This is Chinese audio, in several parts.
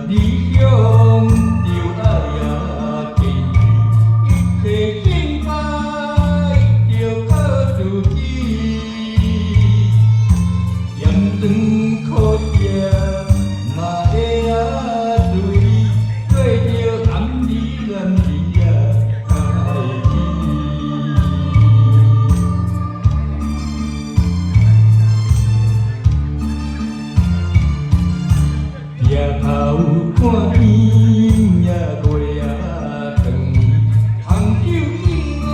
理想就爱呀坚持，一切失败就靠自己，严酸苦涩嘛会啊对，做着男儿男儿呀开始。夜头看天呀，月啊长，杭州境外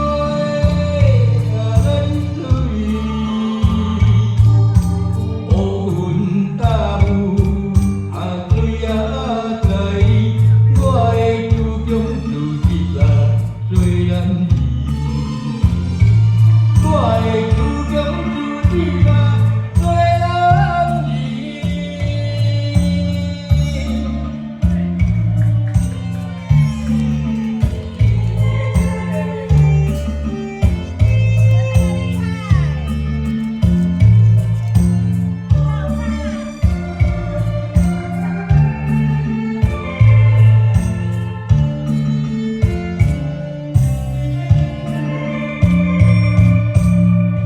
啊咱对，乌云大雾啊水啊在，我的主强自己啊做男儿，我的主强自己啊做男儿。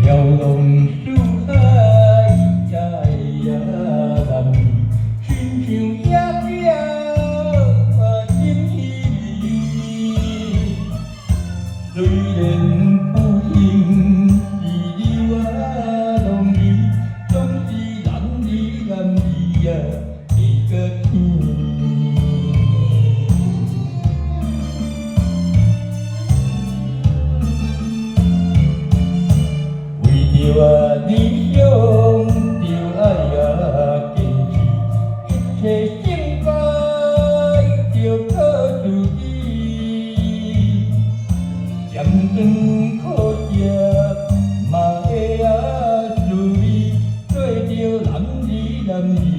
飘浪四海呀呀南，亲像野鸟心稀微。虽然不幸是流啊浪儿，总是男儿男儿呀会搁天。为着理想，就爱呀坚持，一切失败就靠自己，咸酸苦涩嘛会啊滋味，做着男儿男儿。